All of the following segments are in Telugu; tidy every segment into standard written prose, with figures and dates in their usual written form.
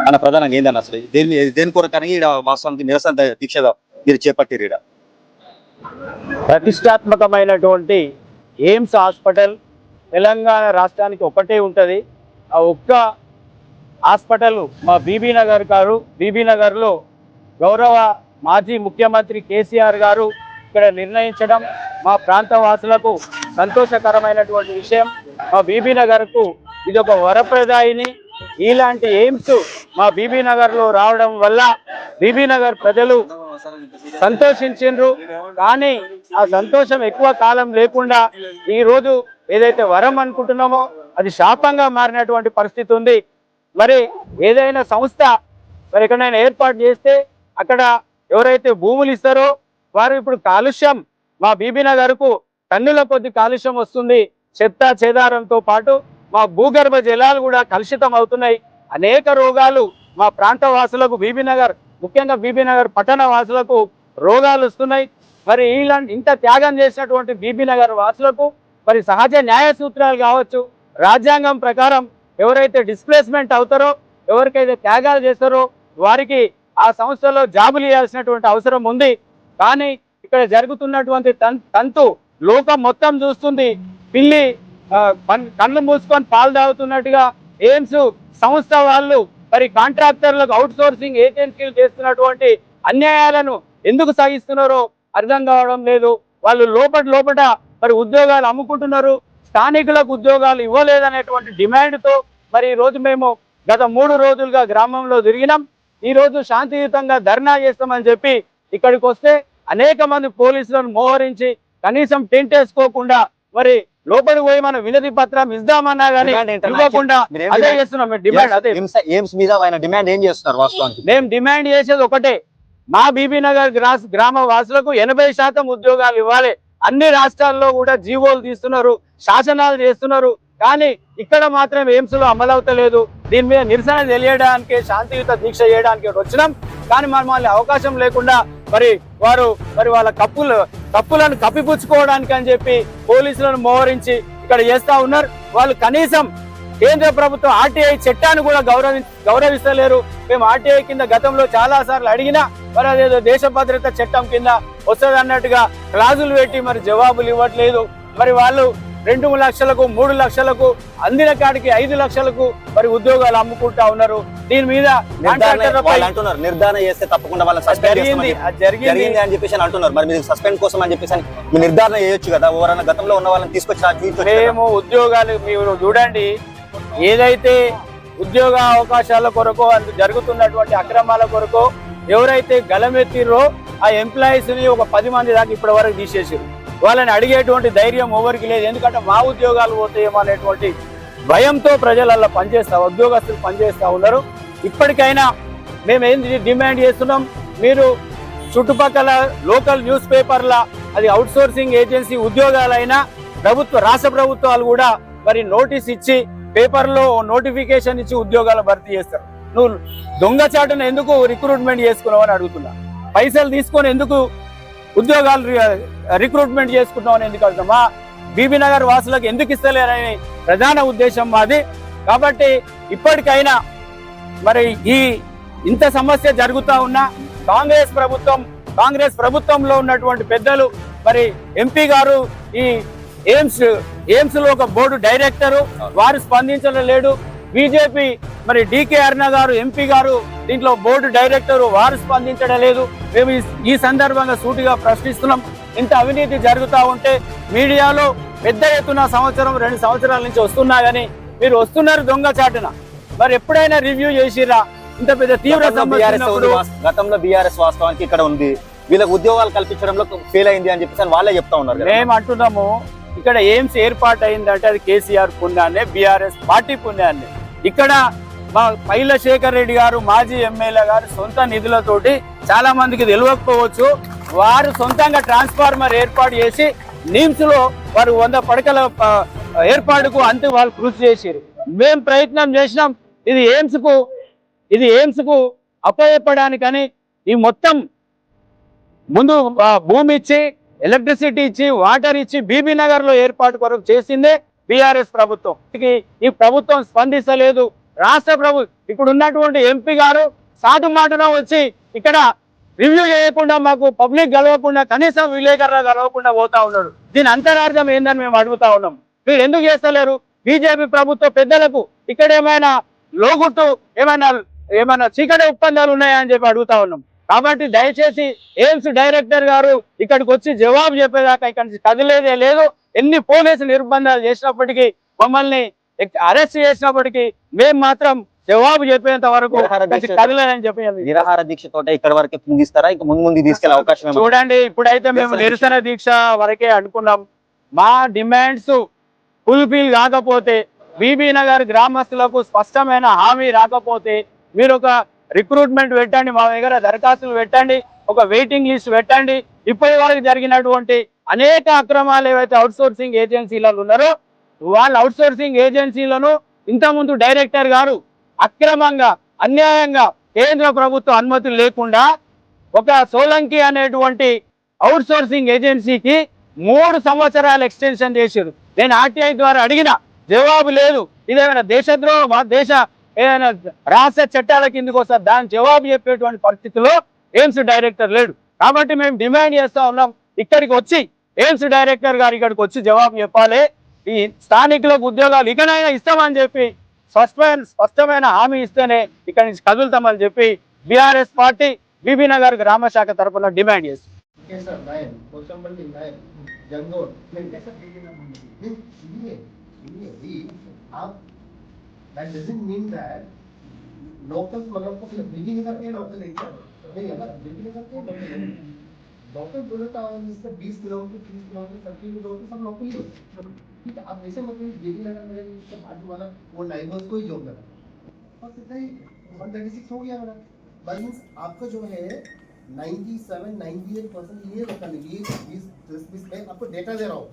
అన్న ప్రధానంగా ఏందన్న అసలు దేని కొరకని వాస్తవానికి నిరసన దీక్ష మీరు చేపట్టిరు? ప్రతిష్టాత్మకమైనటువంటి ఎయిమ్స్ హాస్పిటల్ తెలంగాణ రాష్ట్రానికి ఒకటే ఉంటుంది. ఆ ఒక్క హాస్పిటల్ మా బీబీ నగర్లో గౌరవ మాజీ ముఖ్యమంత్రి కేసీఆర్ గారు ఇక్కడ నిర్ణయించడం మా ప్రాంత వాసులకు సంతోషకరమైనటువంటి విషయం. మా బీబీ నగర్కు ఇది ఒక వరప్రదాయిని. ఇలాంటి ఎయిమ్స్ మా బీబీ నగర్లో రావడం వల్ల బీబీ నగర్ ప్రజలు సంతోషించిండ్రు. కానీ ఆ సంతోషం ఎక్కువ కాలం లేకుండా ఈరోజు ఏదైతే వరం అనుకుంటున్నామో అది శాపంగా మారినటువంటి పరిస్థితి ఉంది. మరి ఏదైనా సంస్థ మరి ఎక్కడైనా ఏర్పాటు చేస్తే అక్కడ ఎవరైతే భూములు ఇస్తారో వారు ఇప్పుడు కాలుష్యం మా బీబీ నగర్కు టన్నుల కొద్ది కాలుష్యం వస్తుంది. చెత్త చెదారంతో పాటు మా భూగర్భ జలాలు కూడా కలుషితం అవుతున్నాయి. అనేక రోగాలు మా ప్రాంత వాసులకు ముఖ్యంగా బీబీ నగర్ పట్టణ వాసులకు రోగాలు వస్తున్నాయి. మరి ఇంత త్యాగం చేసినటువంటి బీబీ నగర్ వాసులకు మరి సహజ న్యాయ సూత్రాలు కావచ్చు, రాజ్యాంగం ప్రకారం ఎవరైతే డిస్ప్లేస్మెంట్ అవుతారో, ఎవరికైతే త్యాగాలు చేస్తారో వారికి ఆ సంస్థలో జాబులు ఇవ్వాల్సినటువంటి అవసరం ఉంది. కానీ ఇక్కడ జరుగుతున్నటువంటి తంతు లోకం మొత్తం చూస్తుంది. పిల్లి కళ్ళు మూసుకొని పాలు తాగుతున్నట్టుగా ఎయిమ్స్ సంస్థ వాళ్ళు మరి కాంట్రాక్టర్లకు అవుట్ సోర్సింగ్ ఏజెన్సీలు చేస్తున్నటువంటి అన్యాయాలను ఎందుకు సాగిస్తున్నారో అర్థం కావడం లేదు. వాళ్ళు లోపట మరి ఉద్యోగాలు అమ్ముకుంటున్నారు, స్థానికులకు ఉద్యోగాలు ఇవ్వలేదనేటువంటి డిమాండ్తో మరి ఈరోజు మేము గత 3 రోజులుగా గ్రామంలో తిరిగినాం. ఈరోజు శాంతియుతంగా ధర్నా చేస్తామని చెప్పి ఇక్కడికి వస్తే అనేక మంది పోలీసులను మోహరించి కనీసం టెంట్ వేసుకోకుండా మరి లోపలికి పోయి మనం వినతి పత్రం ఇద్దామన్నా కానీ ఇవ్వకుండా అదే చేస్తున్నాం. మేము డిమాండ్ చేసేది ఒకటే, మా బీబీ నగర్ గ్రామ వాసులకు 80% ఉద్యోగాలు ఇవ్వాలి. అన్ని రాష్ట్రాల్లో కూడా జీవోలు తీస్తున్నారు, శాసనాలు చేస్తున్నారు. కానీ ఇక్కడ మాత్రం ఎయిమ్స్ లో అమలవుతలేదు. దీని మీద నిరసన తెలియడానికి శాంతియుత దీక్ష చేయడానికి వచ్చినాం. కానీ మళ్ళీ అవకాశం లేకుండా మరి వాళ్ళ తప్పులను కప్పిపుచ్చుకోవడానికి అని చెప్పి పోలీసులను మోహరించి ఇక్కడ చేస్తా ఉన్నారు. వాళ్ళు కనీసం కేంద్ర ప్రభుత్వం ఆర్టీఐ చట్టాన్ని కూడా గౌరవిస్తలేరు. మేము ఆర్టీఐ కింద గతంలో చాలా సార్లు అడిగినా మరి అదేదో దేశ భద్రత చట్టం కింద వస్తుంది అన్నట్టుగా క్లాజులు పెట్టి మరి జవాబులు ఇవ్వట్లేదు. మరి వాళ్ళు 2 లక్షలకు 3 లక్షలకు అందిన కాడికి 5 లక్షలకు మరి ఉద్యోగాలు అమ్ముకుంటా ఉన్నారు. దీని మీద నిర్ధారణ చేస్తే తప్పకుండా జరిగింది అని చెప్పేసి అంటున్నారు. మరి మీరు సస్పెండ్ కోసం అని చెప్పేసి నిర్ధారణ చేయొచ్చు కదా, ఎవరైనా గతంలో ఉన్న వాళ్ళని తీసుకొచ్చి మేము ఉద్యోగాలు మీరు చూడండి, ఏదైతే ఉద్యోగ అవకాశాల కొరకు జరుగుతున్నటువంటి అక్రమాల కొరకు ఎవరైతే గలమెత్తిరో ఆ ఎంప్లాయీస్ ని ఒక 10 మంది దాకా ఇప్పటి వరకు తీసేసారు. వాళ్ళని అడిగేటువంటి ధైర్యం ఎవరికి లేదు. ఎందుకంటే మా ఉద్యోగాలు పోతాయేమో అనేటువంటి భయంతో ప్రజలల్లో ఉద్యోగస్తులు పనిచేస్తూ ఉన్నారు. ఇప్పటికైనా మేము ఏం డిమాండ్ చేస్తున్నాం, మీరు చుట్టుపక్కల లోకల్ న్యూస్ పేపర్ల అది అవుట్ సోర్సింగ్ ఏజెన్సీ ఉద్యోగాలైనా రాష్ట్ర ప్రభుత్వాలు కూడా మరి నోటీస్ ఇచ్చి పేపర్లో నోటిఫికేషన్ ఇచ్చి ఉద్యోగాలు భర్తీ చేస్తారు. నువ్వు దొంగచాటును ఎందుకు రిక్రూట్మెంట్ చేసుకున్నావు అని అడుగుతున్నా. పైసలు తీసుకొని ఎందుకు ఉద్యోగాలు రిక్రూట్మెంట్ చేసుకుంటామని ఎందుకు అడుగుతామా? బీబీ నగర్ వాసులకు ఎందుకు ఇస్తలేరని ప్రధాన ఉద్దేశం మాది. కాబట్టి ఇప్పటికైనా మరి ఇంత సమస్య జరుగుతూ ఉన్నా కాంగ్రెస్ ప్రభుత్వంలో ఉన్నటువంటి పెద్దలు మరి ఎంపీ గారు ఈ ఎయిమ్స్ లో ఒక బోర్డు డైరెక్టరు వారు స్పందించడం లేదు. బీజేపీ మరి డికే అరుణ గారు ఎంపీ గారు దీంట్లో బోర్డు డైరెక్టరు వారు స్పందించడం లేదు. మేము ఈ సందర్భంగా సూటిగా ప్రశ్నిస్తున్నాం. ఇంత అవినీతి జరుగుతూ ఉంటే మీడియాలో పెద్ద ఎత్తున 1-2 సంవత్సరాల నుంచి వస్తున్నా కానీ మీరు వస్తున్నారు దొంగచాటున. మరి ఎప్పుడైనా రివ్యూ చేసిరా? ఇంత పెద్ద తీవ్ర సమస్య ఉన్నప్పుడు గతంలో బీఆర్ఎస్ వాస్తవానికి ఇక్కడ ఉంది, వీళ్ళకి ఉద్యోగాలు కల్పించడంలో ఫెయిల్ అయింది అని చెప్పేసి వాళ్ళే చెప్తా ఉన్నారు. మేము అంటున్నాము ఇక్కడ ఎయిమ్స్ ఏర్పాటు అయిందంటే అది కేసీఆర్ పుణ్యాన్నే, బీఆర్ఎస్ పార్టీ పుణ్యాన్నే. ఇక్కడ మా పైల శేఖర్ రెడ్డి గారు మాజీ ఎమ్మెల్యే గారు సొంత నిధులతోటి చాలా మందికి తెలియకపోవచ్చు, వారు సొంతంగా ట్రాన్స్ఫార్మర్ ఏర్పాటు చేసి నిమ్స్ లో వారు 100 పడకల ఏర్పాటుకు అంతే వాళ్ళు కృషి చేసారు. మేము ప్రయత్నం చేసినాం, ఇది ఎయిమ్స్ కు అప్పచెప్పడానికని ఈ మొత్తం ముందు భూమి ఇచ్చి, ఎలక్ట్రిసిటీ ఇచ్చి, వాటర్ ఇచ్చి బీబీ నగర్ లో ఏర్పాటు కొరకు చేసిందే బీఆర్ఎస్ ప్రభుత్వం. ఈ ప్రభుత్వం స్పందిస్తలేదు. రాష్ట్ర ఇప్పుడు ఉన్నటువంటి ఎంపీ గారు సాటు మాటన వచ్చి ఇక్కడ రివ్యూ చేయకుండా, మాకు పబ్లిక్ గెలవకుండా, కనీసం విలేకరులు గెలవకుండా పోతా ఉన్నాడు. దీని అంతరార్థం ఏందని మేము అడుగుతా ఉన్నాం. వీళ్ళు ఎందుకు చేస్తలేరు? బీజేపీ ప్రభుత్వ పెద్దలకు ఇక్కడ ఏమైనా లోగుట్టు, ఏమైనా చీకటి ఒప్పందాలు ఉన్నాయా అని చెప్పి అడుగుతా ఉన్నాం. కాబట్టి దయచేసి ఎయిమ్స్ డైరెక్టర్ గారు ఇక్కడికి వచ్చి జవాబు చెప్పేదాకా ఇక్కడ నుంచి కదిలేదే లేదు. ఎన్ని పోలీసు నిర్బంధాలు చేసినప్పటికీ, మమ్మల్ని అరెస్ట్ చేసినప్పటికీ మేము మాత్రం జవాబు చెప్పేంత వరకు కదలేదని చెప్పి నిరాహార దీక్షతో ఇక్కడ వరకే ముగిస్తారా? ఇంకా ముందు తీసుకెళ్లే అవకాశం? చూడండి, ఇప్పుడైతే మేము నిరసన దీక్ష వరకే అనుకున్నాం. మా డిమాండ్స్ ఫుల్ఫిల్ కాకపోతే, బీబీ నగర్ గ్రామస్తులకు స్పష్టమైన హామీ రాకపోతే మీరు ఒక రిక్రూట్మెంట్ పెట్టండి, మా దగ్గర దరఖాస్తులు పెట్టండి, ఒక వెయిటింగ్ లిస్ట్ పెట్టండి. ఇప్పటి వరకు జరిగినటువంటి అనేక అక్రమాలు ఏవైతే అవుట్సోర్సింగ్ ఏజెన్సీలలో ఉన్నారో వాళ్ళ అవుట్సోర్సింగ్ ఏజెన్సీలను ఇంతకుముందు డైరెక్టర్ గారు అక్రమంగా, అన్యాయంగా కేంద్ర ప్రభుత్వ అనుమతులు లేకుండా ఒక సోలంకి అనేటువంటి అవుట్సోర్సింగ్ ఏజెన్సీకి 3 సంవత్సరాలు ఎక్స్టెన్షన్ చేశారు. నేను ఆర్టీఐ ద్వారా అడిగిన జవాబు లేదు. ఇదేమైనా దేశద్రోహం, దేశ ఏదైనా రహస్య చట్టాల కిందకి వస్తారు, దాని జవాబు చెప్పేటువంటి పరిస్థితిలో ఎయిమ్స్ డైరెక్టర్ లేడు. కాబట్టి మేము డిమాండ్ చేస్తా ఉన్నాం, ఇక్కడికి వచ్చి ఎయిమ్స్ డైరెక్టర్ గారు ఇక్కడికి వచ్చి జవాబు చెప్పాలి. ఈ స్థానికులకు ఉద్యోగాలు ఇకనైనా ఇస్తామని చెప్పి స్పష్టమైన హామీ ఇస్తేనే ఇక్కడి నుంచి కదులుతామని చెప్పి బీఆర్ఎస్ పార్టీ బీబీ నగర్ గ్రామ శాఖ తరఫున డిమాండ్ చేస్తుంది. That doesn't mean that local मतलब को बिल्डिंग करके लोकल है क्या? नहीं है ना, बिल्डिंग करके लोकल है। लोकल बोले तो इसका 20 किलोमीटर, 30 किलोमीटर, 30 किलोमीटर सब लोकल ही है। ठीक है, आप ऐसे मतलब बिल्डिंग लगा मेरे इसके बाजू वाला वो नाइबर्स को ही जॉब लगा और कितना ही 136 हो गया मेरा। बाई मीन्स आपका जो है 97-98% ये लोकल है। ये 20 मैं आपको डेटा दे रहा हूँ,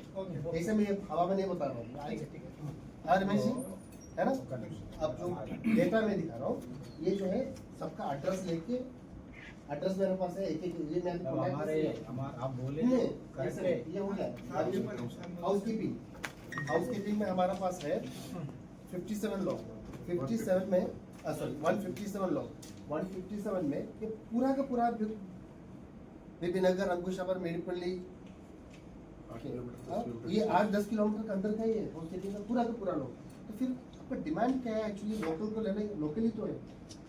ऐसे मैं हवा में नहीं बता रहा हूँ। हाँ रमेश जी, है ना? अब जो डेटा में दिखा रहा हूँ, ये जो है सबका एड्रेस लेके, एड्रेस मेरे पास है, एक ये मैं आप बोले ये हो गया। हाउसकीपिंग में हमारा पास है 57 लॉ, 57 में सॉरी 157 लॉ, 157 में ये पूरा का पूरा बीबी नगर, अंकुशावर, मेडिपल्ली, ये 8-10 किलोमीटर के अंदर का ही है हाउसकीपिंग का पूरा लॉ। तो फिर आपका डिमांड क्या है? एक्चुअली लोकल को लेना, लोकली तो है।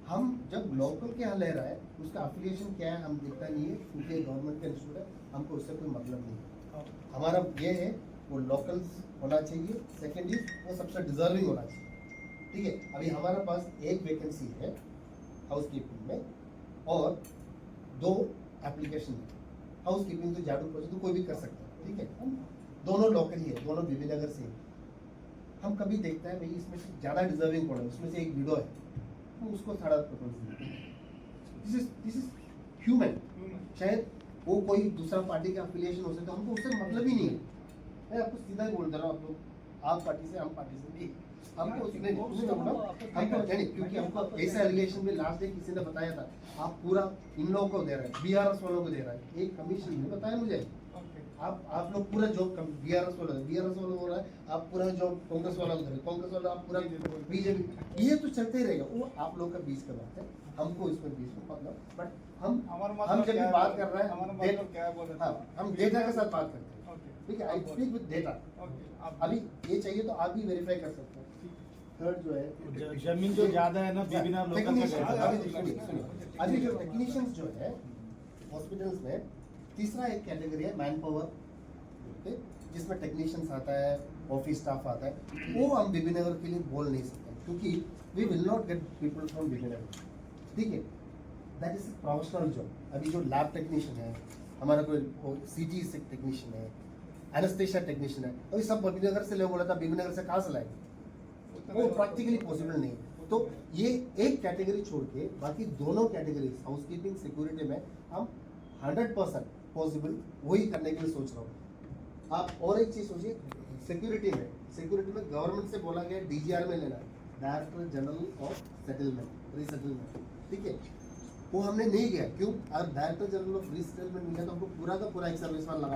हम जब लोकल के यहाँ ले रहा है उसका एप्लीकेशन क्या है हम देखता नहीं है, क्योंकि गवर्नमेंट का इंस्टीट्यूट है, हमको उससे कोई मतलब नहीं। हमारा ये है वो लोकल होना चाहिए। सेकेंड इज वो सबसे डिजर्विंग होना चाहिए। ठीक है, अभी हमारा पास एक वैकेंसी है हाउसकीपिंग में और 2 एप्लीकेशन है। हाउसकीपिंग तो झाड़ू पोछा तो कोई भी कर सकता है, ठीक है, हम दोनों लोकल ही है, दोनों बीबी नगर से। हम कभी देखते हैं भाई इसमें से ज़्यादा डिजर्विंग कौन है, उसमें से एक वीडियो है, हम उसको थोड़ा दिस इज ह्यूमन। शायद वो कोई दूसरा पार्टी का एफिलिएशन हो सकता है, हमको उससे मतलब ही नहीं है। मैं आपको सीधा ही बोल दे रहा हूँ, आप लोग आप पार्टी से हम पार्टी से नहीं, हमको उसने हमको नहीं, क्योंकि हमको ऐसा एलिगेशन में लास्ट डे किसी ने बताया था आप पूरा इन लोगों को दे रहे हैं, बीआरएस वालों को दे रहा है। एक कमीशन ने बताया मुझे, आप लोग पूरा जॉब बीआरएस वाला हो रहा है, आप पूरा जॉब कांग्रेस वाला को दे रहे हैं, कांग्रेस वाला आप पूरा बीजेपी, ये तो चलते ही रहेगा। वो आप लोग का बीच का बात है, हमको इसमें बीच में मतलब, बट हम जब भी बात कर रहे हैं हम डेटा के साथ बात करते हैं, ठीक है। I speak with data. अभी ये चाहिए तो आप भी वेरीफाई कर सकते हैं। थर्ड जो है जमीन जो ज्यादा है ना बिना लोकल का, अभी जो टेक्नीशियंस जो है हॉस्पिटल्स में तीसरा एक कैटेगरी है मैन पावर, जिसमें टेक्नीशियंस आता है, ऑफिस स्टाफ आता है, वो हम बीबी नगर के लिए बोल नहीं सकते, क्योंकि we will not get people from Bibinagar. ठीक है, दैट इज प्रोफेशनल जॉब। अभी जो लैब टेक्नीशियन है, हमारा कोई सीटी से टेक्नीशियन है, एनेस्थेशिया टेक्नीशियन है, अभी सब बीबीनगर से लोग बोला था बीबीनगर से कहाँ से लाएंगे, वो प्रैक्टिकली पॉसिबल नहीं है। तो ये एक कैटेगरी छोड़ के बाकी दोनों कैटेगरीज हाउसकीपिंग सिक्योरिटी में हम 100% पॉसिबल वही करने के लिए सोच रहा हूँ। आप और एक चीज सोचिए, सिक्योरिटी में गवर्नमेंट से बोला गया DGR में लेना, director general of settlement resettlement, ठीक है, वो हमने नहीं किया। क्यों? अगर डायरेक्टर जनरल ऑफ रीसेटलमेंट मिला तो हमको पूरा का पूरा एक सर्विस लगाना